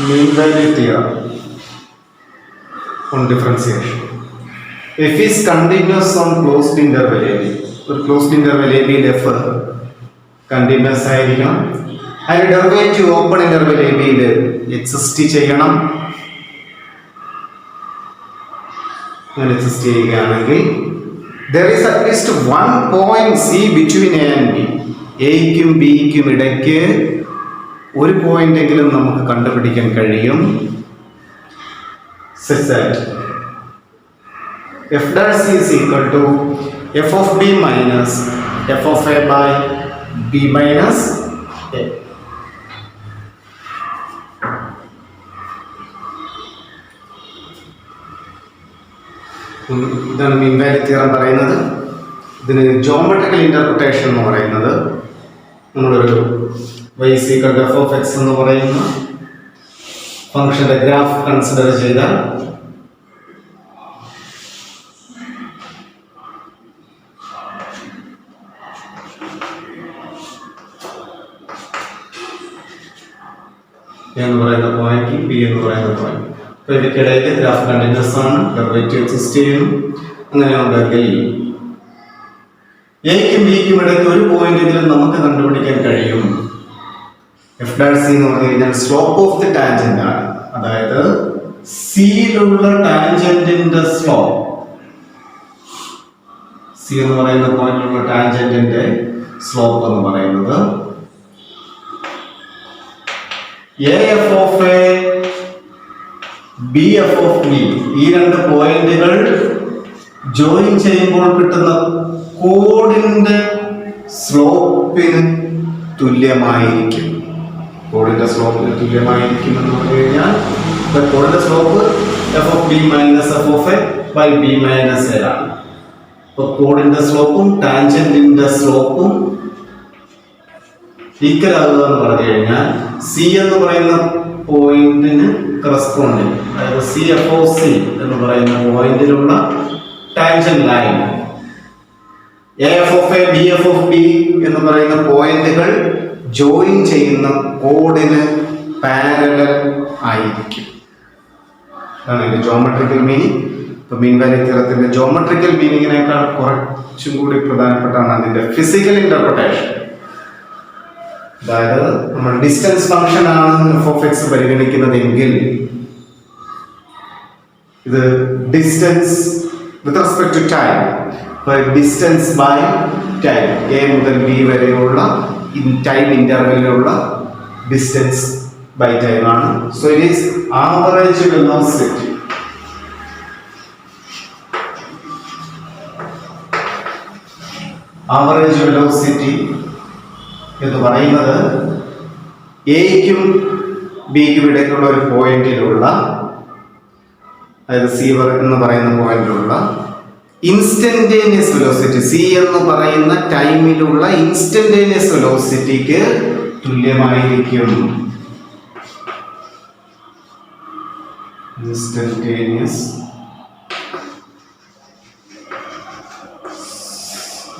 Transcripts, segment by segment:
mean value theorem on differentiation. F is continuous on closed interval AB. ഒരു closed interval AB യിൽ F continuous ആയിരിക്കണം. അതിന്റെ derivative open interval AB യിൽ exist ചെയ്യണം. അങ്ങനെ exist ചെയ്യുകയാണെങ്കിൽ there is at least one point C between A and B. എയ്ക്കും ബിക്കും ഇടയ്ക്ക് ഒരു പോയിന്റ് എങ്കിലും നമുക്ക് കണ്ടുപിടിക്കാൻ കഴിയും. such that f dash c is equal to f of b minus f of a by b minus a. ഇതാണ് mean value theorem പറയുന്നത്. ഇതിന് geometrical interpretation എന്ന് പറയുന്നത് നമ്മളൊരു y is equal to f of x എന്ന് പറയുന്ന ഫംഗ്ഷന്റെ graph consider ചെയ്താൽ എന്ന് പറയുന്ന പോയിന്റ് ബി എന്ന് പറയുന്ന പോയിന്റ്, അപ്പോൾ ഇവയ്ക്കിടയിൽ ഗ്രാഫ് കണ്ടിന്യൂസ് ആണ്, ഡെറിവേറ്റീവ് എക്സിസ്റ്റ് ചെയ്യുന്നു. അങ്ങനെ ഉണ്ടെങ്കിൽ എയ്ക്കും ബിക്കും ഇടയ്ക്ക് ഒരു പോയിന്റെങ്കിലും നമുക്ക് കണ്ടുപിടിക്കാൻ കഴിയും. എഫ് ഡാഷ് സി എന്ന് പറഞ്ഞു കഴിഞ്ഞാൽ സ്ലോപ്പ് ഓഫ് ദി ടാൻജന്റ് ആണ്. അതായത് സിയിലുള്ള ടാൻജന്റിന്റെ സ്ലോപ്പ്, സി എന്ന് പറയുന്ന പോയിന്റിലുള്ള ടാൻജന്റിന്റെ സ്ലോപ്പ് എന്ന് പറയുന്നത് A F of A B F of B, ഈ രണ്ട് പോയിന്റുകൾ ജോയിൻ ചെയ്യുമ്പോൾ കിട്ടുന്ന കോഡിന്റെ സ്ലോപ്പിന് തുല്യമായിരിക്കും. കോഡിന്റെ സ്ലോപ്പിന് തുല്യമായിരിക്കും എന്ന് പറഞ്ഞു കഴിഞ്ഞാൽ കോഡിന്റെ slope f of b minus f of a by b minus a ആണ്. അപ്പൊ കോഡിന്റെ സ്ലോപ്പും ടാൻജന്റിന്റെ സ്ലോപ്പും ഈക്വൽ ആകുക എന്ന് പറഞ്ഞു കഴിഞ്ഞാൽ സി എന്ന് പറയുന്ന പോയിന്റിന് കറസ്പോണ്ടിങ്, അതായത് സി എഫ് ഓഫ് സി എന്ന് പറയുന്ന പോയിന്റിലുള്ള tangent line A F of A B F of B എന്ന് പറയുന്ന പോയിന്റുകൾ ജോയിൻ ചെയ്യുന്ന കോഡിന് പാരലൽ ആയിരിക്കും. അതാണ് ഇതിന്റെ ജോമെട്രിക്കൽ മീനിങ്. ഇപ്പൊ മീൻ വാല്യൂ തിയറത്തിന്റെ ജോമെട്രിക്കൽ മീനിങ്ങിനേക്കാൾ കുറച്ചും കൂടി പ്രധാനപ്പെട്ടാണ് അതിന്റെ ഫിസിക്കൽ ഇന്റർപ്രിട്ടേഷൻ. അതായത് നമ്മൾ ഡിസ്റ്റൻസ് ഫംഗ്ഷൻ ആണ് എഫ് ഓഫ് എക്സ് പരിഗണിക്കുന്നതെങ്കിൽ ഇത് distance with respect to time, distance by time, A മുതൽ ബി വരെയുള്ള ടൈം ഇന്റർവെല്ലിലുള്ള ഡിസ്റ്റൻസ് ബൈ ടൈം ആണ്. So it is average velocity. Average velocity എന്ന് പറയുന്നത് എയ്ക്കും ബിക്കും ഇടയ്ക്കുള്ള ഒരു പോയിന്റിലുള്ള, അതായത് സി എന്ന് പറയുന്ന പോയിന്റിലുള്ള ഇൻസ്റ്റന്റേനിയസ് വെലോസിറ്റി, സി എന്ന് പറയുന്ന ടൈമിലുള്ള ഇൻസ്റ്റന്റേനിയസ് വെലോസിറ്റിക്ക് തുല്യമായിരിക്കും. ഇൻസ്റ്റന്റേനിയസ്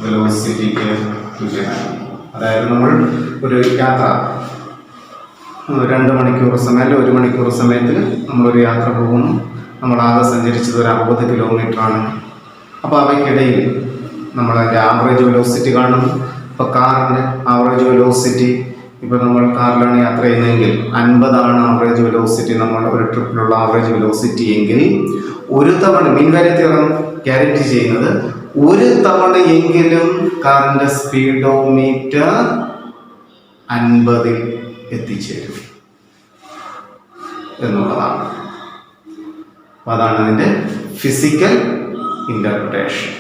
വെലോസിറ്റിക്ക് തുല്യമായിരിക്കും. അതായത് നമ്മൾ ഒരു യാത്ര 2 മണിക്കൂർ സമയം അല്ല 1 മണിക്കൂർ സമയത്തിൽ നമ്മളൊരു യാത്ര പോകുന്നു. നമ്മളാകെ സഞ്ചരിച്ചത് ഒരു 60 കിലോമീറ്റർ ആണ്. അപ്പോൾ അവയ്ക്കിടയിൽ നമ്മൾ അതിൻ്റെ ആവറേജ് വെലോസിറ്റി കാണുന്നു. ഇപ്പോൾ കാറിൻ്റെ ആവറേജ് വെലോസിറ്റി, ഇപ്പോൾ നമ്മൾ കാറിലാണ് യാത്ര ചെയ്യുന്നതെങ്കിൽ 50 ആവറേജ് വെലോസിറ്റി, നമ്മൾ ഒരു ട്രിപ്പിലുള്ള ആവറേജ് വെലോസിറ്റി എങ്കിൽ ഒരു തവണ മീൻ വാല്യൂ തിയറം ഗ്യാരണ്ടി ചെയ്യുന്നത് ഒരു തവണയെങ്കിലും കാറിൻ്റെ സ്പീഡോമീറ്റർ 50 എത്തിച്ചേരും എന്നുള്ളതാണ്. അപ്പോൾ അതാണ് അതിൻ്റെ ഫിസിക്കൽ ഇന്റർപ്രിട്ടേഷൻ.